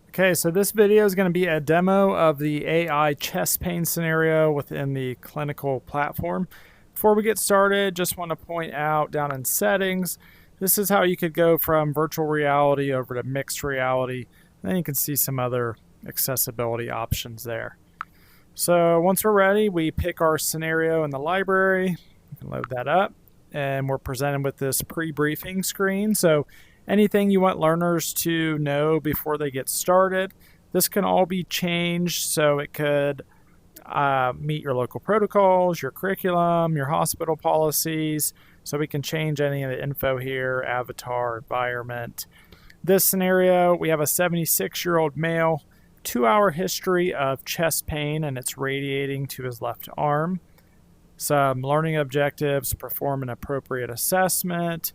Okay, so this video is going to be a demo of the AI chest pain scenario within the clinical platform. Before we get started, just want to point out down in settings, this is how you could go from virtual reality over to mixed reality. And then you can see some other accessibility options there. So once we're ready, we pick our scenario in the library. We can load that up, and we're presented with this pre-briefing screen. So anything you want learners to know before they get started, this can all be changed so it could meet your local protocols, your curriculum, your hospital policies. So we can change any of the info here, avatar, environment. This scenario, we have a 76-year-old male, 2-hour history of chest pain, and it's radiating to his left arm. Some learning objectives: perform an appropriate assessment,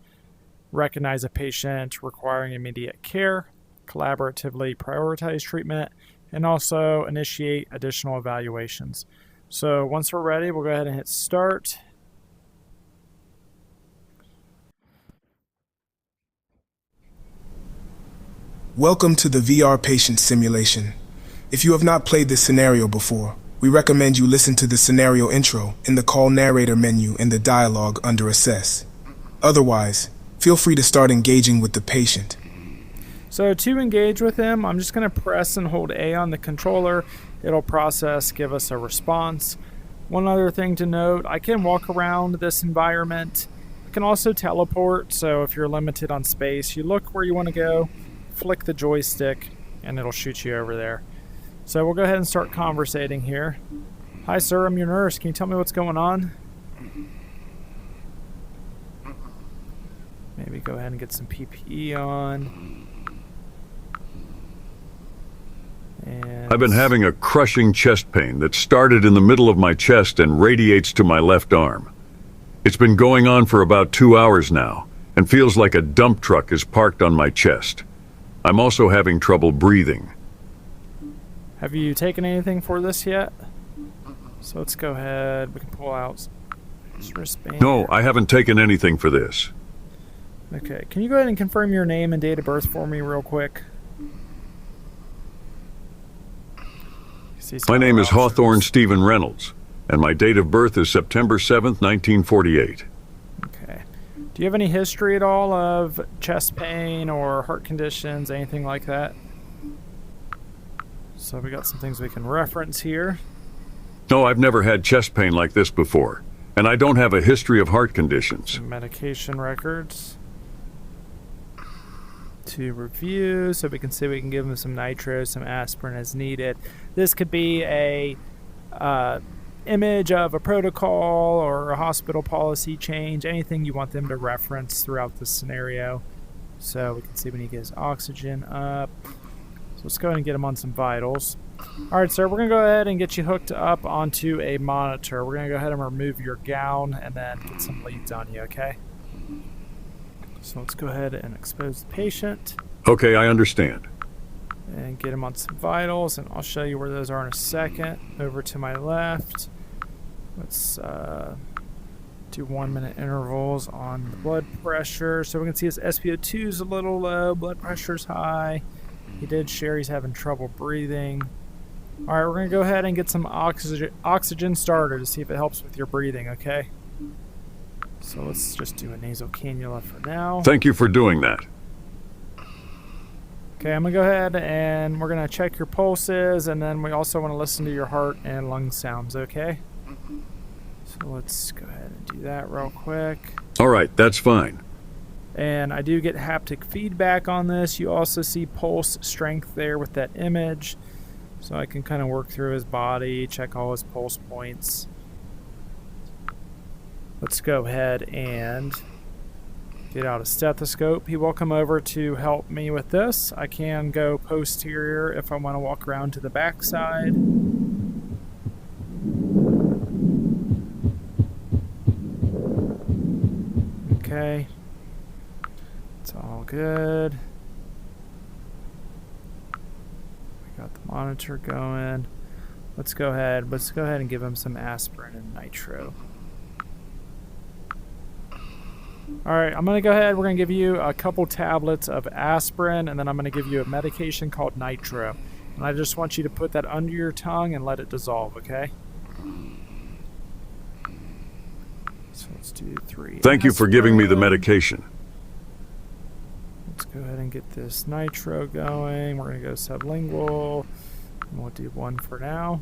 recognize a patient requiring immediate care, collaboratively prioritize treatment, and also initiate additional evaluations. So once we're ready, we'll go ahead and hit start. Welcome to the VRpatients simulation. If you have not played this scenario before, we recommend you listen to the scenario intro in the call narrator menu in the dialogue under Assess. Otherwise, feel free to start engaging with the patient. So to engage with him, I'm just going to press and hold A on the controller. It'll process, give us a response. One other thing to note, I can walk around this environment. I can also teleport, so if you're limited on space, you look where you want to go, flick the joystick, and it'll shoot you over there. So we'll go ahead and start conversating here. Hi sir, I'm your nurse. Can you tell me what's going on? Maybe go ahead and get some PPE on. And I've been having a crushing chest pain that started in the middle of my chest and radiates to my left arm. It's been going on for about 2 hours now and feels like a dump truck is parked on my chest. I'm also having trouble breathing. Have you taken anything for this yet? So let's go ahead. We can pull out this wristband. No, I haven't taken anything for this. Okay, can you go ahead and confirm your name and date of birth for me real quick? My name is Hawthorne Stephen Reynolds, and my date of birth is September 7th, 1948. Okay. Do you have any history at all of chest pain or heart conditions, anything like that? So we got some things we can reference here. No, I've never had chest pain like this before, and I don't have a history of heart conditions. Some medication records to review, so we can see we can give them some nitro, some aspirin as needed. This could be a image of a protocol or a hospital policy change, anything you want them to reference throughout the scenario. So we can see when he gets oxygen up. So let's go ahead and get him on some vitals. Alright sir, we're going to go ahead and get you hooked up onto a monitor. We're going to go ahead and remove your gown and then get some leads on you, okay? So let's go ahead and expose the patient. Okay, I understand. And get him on some vitals, and I'll show you where those are in a second. Over to my left. Let's do 1-minute intervals on the blood pressure. So we can see his SpO2 is a little low, blood pressure's high. He did share he's having trouble breathing. Alright, we're going to go ahead and get some oxygen starter to see if it helps with your breathing, okay? So let's just do a nasal cannula for now. Thank you for doing that. Okay, I'm going to go ahead and we're going to check your pulses, and then we also want to listen to your heart and lung sounds, okay? So let's go ahead and do that real quick. All right, that's fine. And I do get haptic feedback on this. You also see pulse strength there with that image. So I can kind of work through his body, check all his pulse points. Let's go ahead and get out a stethoscope. He will come over to help me with this. I can go posterior if I want to walk around to the back side. Okay. It's all good. We got the monitor going. Let's go ahead and give him some aspirin and nitro. All right, I'm going to go ahead. We're going to give you a couple tablets of aspirin, and then I'm going to give you a medication called nitro. And I just want you to put that under your tongue and let it dissolve, okay? So let's do 3. Thank you for giving me the aspirin. medication. Let's go ahead and get this nitro going. We're going to go sublingual. And we'll do 1 for now.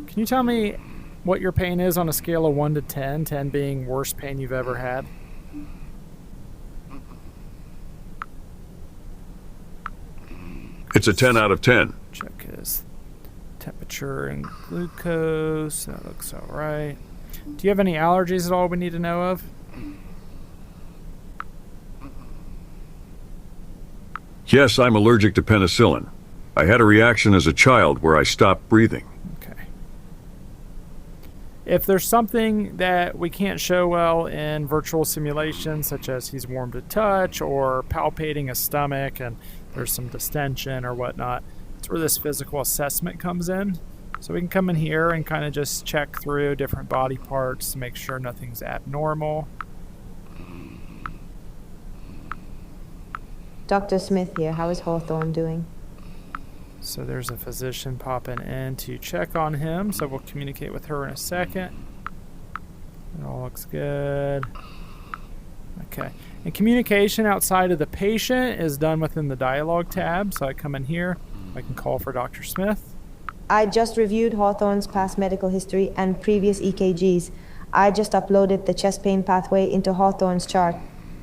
Can you tell me what your pain is on a scale of 1 to 10, 10 being worst pain you've ever had? It's a 10 out of 10. Check his temperature and glucose. That looks all right. Do you have any allergies at all we need to know of? Yes, I'm allergic to penicillin. I had a reaction as a child where I stopped breathing. Okay. If there's something that we can't show well in virtual simulations, such as he's warm to touch or palpating a stomach and there's some distension or whatnot, it's where this physical assessment comes in. So we can come in here and kind of just check through different body parts to make sure nothing's abnormal. Dr. Smith here. How is Hawthorne doing? So there's a physician popping in to check on him. So we'll communicate with her in a second. It all looks good. Okay. And communication outside of the patient is done within the dialogue tab. So I come in here. I can call for Dr. Smith. I just reviewed Hawthorne's past medical history and previous EKGs. I just uploaded the chest pain pathway into Hawthorne's chart.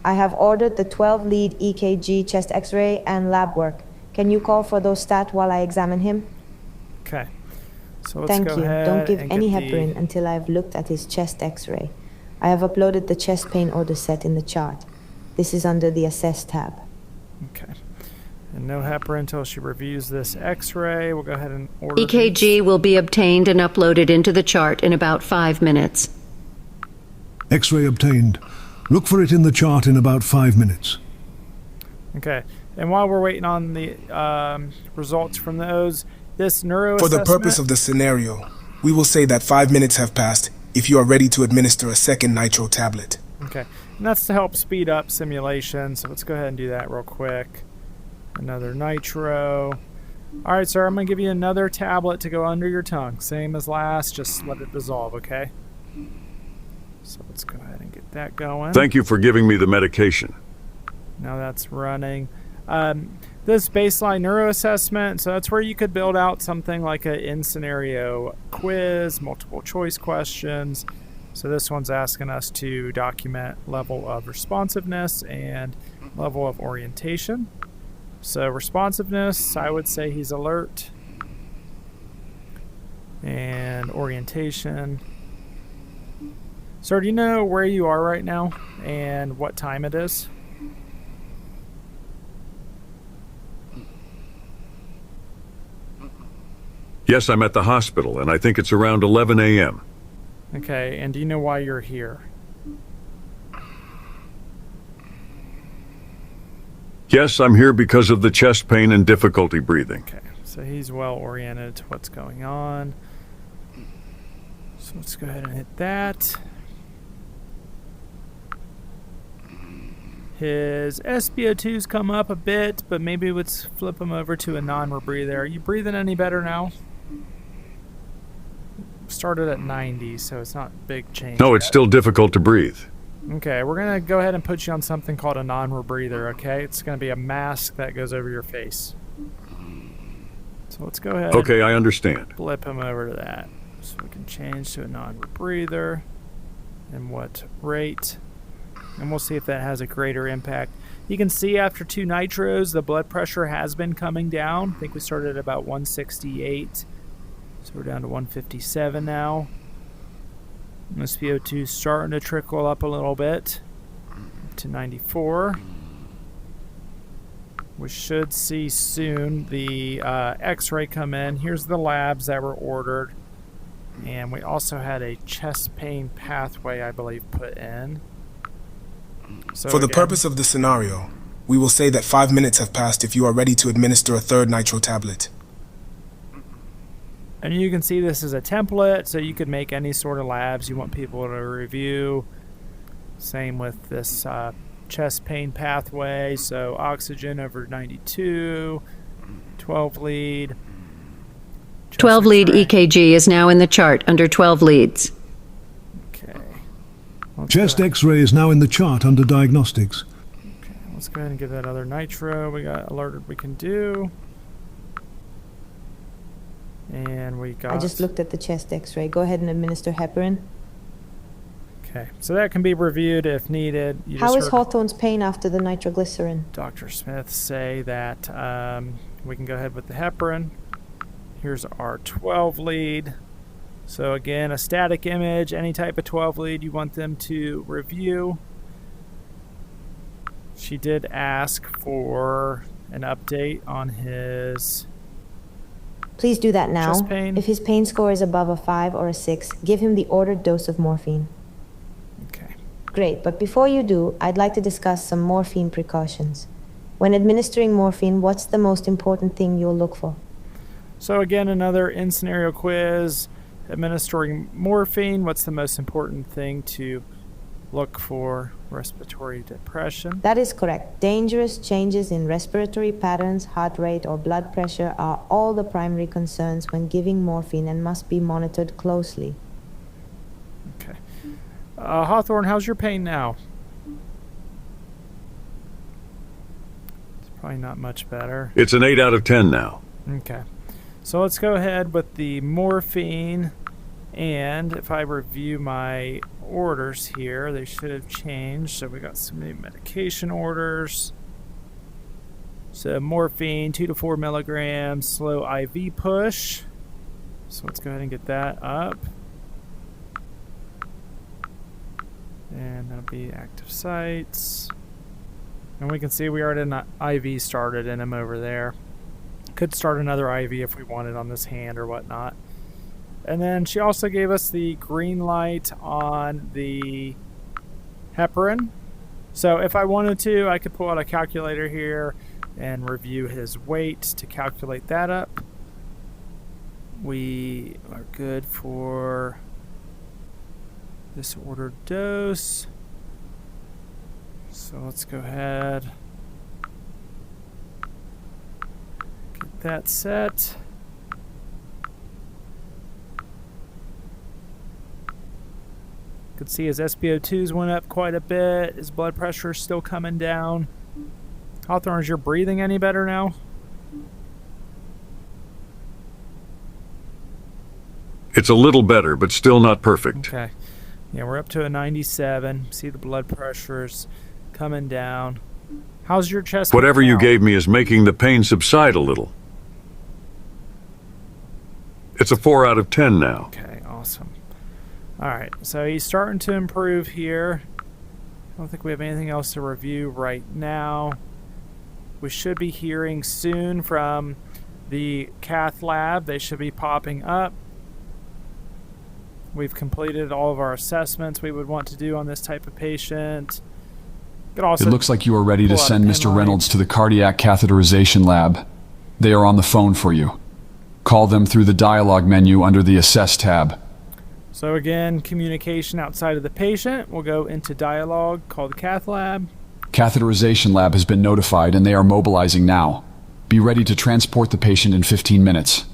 I have ordered the 12-lead EKG, chest x-ray, and lab work. Can you call for those stats while I examine him? Okay. So let's Thank go you. ahead Don't give and any get heparin until I've looked at his chest x-ray. I have uploaded the chest pain order set in the chart. This is under the Assess tab. Okay. And no heparin until she reviews this x-ray. We'll go ahead and order EKG these. will be obtained and uploaded into the chart in about 5 minutes. X-ray obtained. Look for it in the chart in about 5 minutes. Okay. And while we're waiting on the results from those, this neuro For the assessment- purpose of the scenario, we will say that 5 minutes have passed if you are ready to administer a second nitro tablet. Okay. And that's to help speed up simulation. So let's go ahead and do that real quick. Another nitro. All right, sir, I'm going to give you another tablet to go under your tongue. Same as last, just let it dissolve, okay? So let's go ahead and get that going. Thank you for giving me the medication. Now that's running. This baseline neuro assessment, so that's where you could build out something like an in-scenario quiz, multiple choice questions. So this one's asking us to document level of responsiveness and level of orientation. So responsiveness, I would say he's alert. And orientation. Sir, do you know where you are right now and what time it is? Yes, I'm at the hospital, and I think it's around 11 a.m. Okay, and do you know why you're here? Yes, I'm here because of the chest pain and difficulty breathing. Okay, so he's well oriented to what's going on. So let's go ahead and hit that. His SpO2's come up a bit, but maybe let's flip him over to a non-rebreather. Are you breathing any better now? Started at 90, so it's not a big change. No, it's yet. still difficult to breathe. Okay, we're going to go ahead and put you on something called a non-rebreather, okay? It's going to be a mask that goes over your face. So let's go ahead Okay, I understand. and flip him over to that. So we can change to a non-rebreather. And what rate. And we'll see if that has a greater impact. You can see after 2 nitros, the blood pressure has been coming down. I think we started at about 168. So we're down to 157 now. And the SpO2 is starting to trickle up a little bit to 94. We should see soon the x-ray come in. Here's the labs that were ordered. And we also had a chest pain pathway, I believe, put in. So For the again, purpose of the scenario, we will say that 5 minutes have passed if you are ready to administer a third nitro tablet. and you can see this is a template, so you could make any sort of labs you want people to review. Same with this chest pain pathway. So oxygen over 92, 12 lead. 12 lead X-ray. EKG is now in the chart under 12 leads. Okay. Let's Chest go- X-ray is now in the chart under diagnostics. Okay, let's go ahead and give that other nitro we got alerted we can do. And we got... I just looked at the chest x-ray. Go ahead and administer heparin. Okay, so that can be reviewed if needed. You How just is heard Hawthorne's pain after the nitroglycerin? Dr. Smith say that we can go ahead with the heparin. Here's our 12 lead. So again, a static image, any type of 12 lead you want them to review. She did ask for an update on his... Please do that now. Chest pain. If his pain score is above a 5 or a 6, give him the ordered dose of morphine. Okay. Great, but before you do, I'd like to discuss some morphine precautions. When administering morphine, what's the most important thing you'll look for? So again, another in-scenario quiz. Administering morphine, what's the most important thing to look for? Respiratory depression. That is correct. Dangerous changes in respiratory patterns, heart rate, or blood pressure are all the primary concerns when giving morphine and must be monitored closely. Okay. Hawthorne, how's your pain now? It's probably not much better. It's an 8 out of 10 now. Okay. So let's go ahead with the morphine. And if I review my orders here, they should have changed. So we got some new medication orders. So morphine, 2 to 4 milligrams, slow IV push. So let's go ahead and get that up. And that'll be active sites. And we can see we already had an IV started in him over there. Could start another IV if we wanted on this hand or whatnot. And then she also gave us the green light on the heparin. So if I wanted to, I could pull out a calculator here and review his weight to calculate that up. We are good for this ordered dose. So let's go ahead. Get that set. Could see his SpO2s went up quite a bit. His blood pressure is still coming down. Hawthorne, is your breathing any better now? It's a little better, but still not perfect. Okay. Yeah, we're up to a 97. See the blood pressure's coming down. How's your chest? Whatever you now? gave me is making the pain subside a little. It's a 4 out of 10 now. Okay, awesome. All right, so he's starting to improve here. I don't think we have anything else to review right now. We should be hearing soon from the cath lab. They should be popping up. We've completed all of our assessments we would want to do on this type of patient. Could also It looks like you are ready to pull out a send pen Mr. line. Reynolds to the cardiac catheterization lab. They are on the phone for you. Call them through the dialogue menu under the Assess tab. So again, communication outside of the patient. We'll go into dialogue, call the cath lab. Catheterization lab has been notified and they are mobilizing now. Be ready to transport the patient in 15 minutes.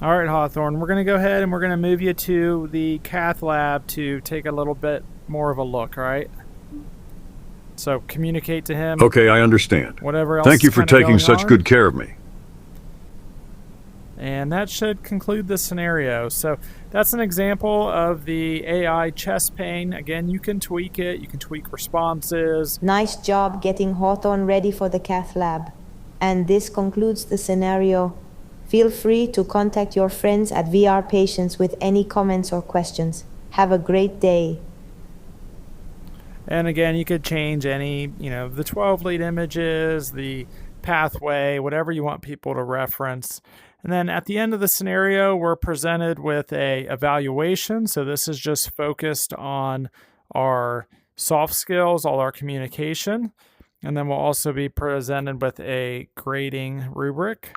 All right, Hawthorne, we're going to go ahead and we're going to move you to the cath lab to take a little bit more of a look, all right? So communicate to him. Okay, I understand. Whatever else Thank you is for kinda taking going such on. good care of me. And that should conclude the scenario. So that's an example of the AI chest pain. Again, you can tweak it. You can tweak responses. Nice job getting Hawthorne ready for the cath lab. And this concludes the scenario. Feel free to contact your friends at VRpatients with any comments or questions. Have a great day. And again, you could change any, the 12 lead images, the pathway, whatever you want people to reference. And then at the end of the scenario, we're presented with a evaluation. So this is just focused on our soft skills, all our communication. And then we'll also be presented with a grading rubric.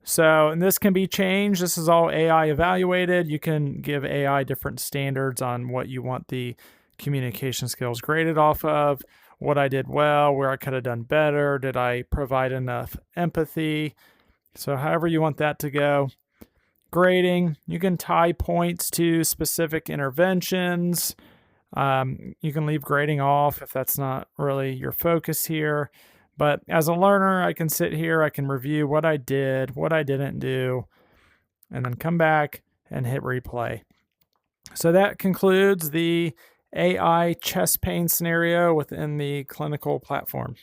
So, and this can be changed. This is all AI evaluated. You can give AI different standards on what you want the communication skills graded off of, what I did well, where I could have done better, did I provide enough empathy? So however you want that to go. Grading, you can tie points to specific interventions. You can leave grading off if that's not really your focus here. But as a learner, I can sit here, I can review what I did, what I didn't do, and then come back and hit replay. So that concludes the AI chest pain scenario within the clinical platform.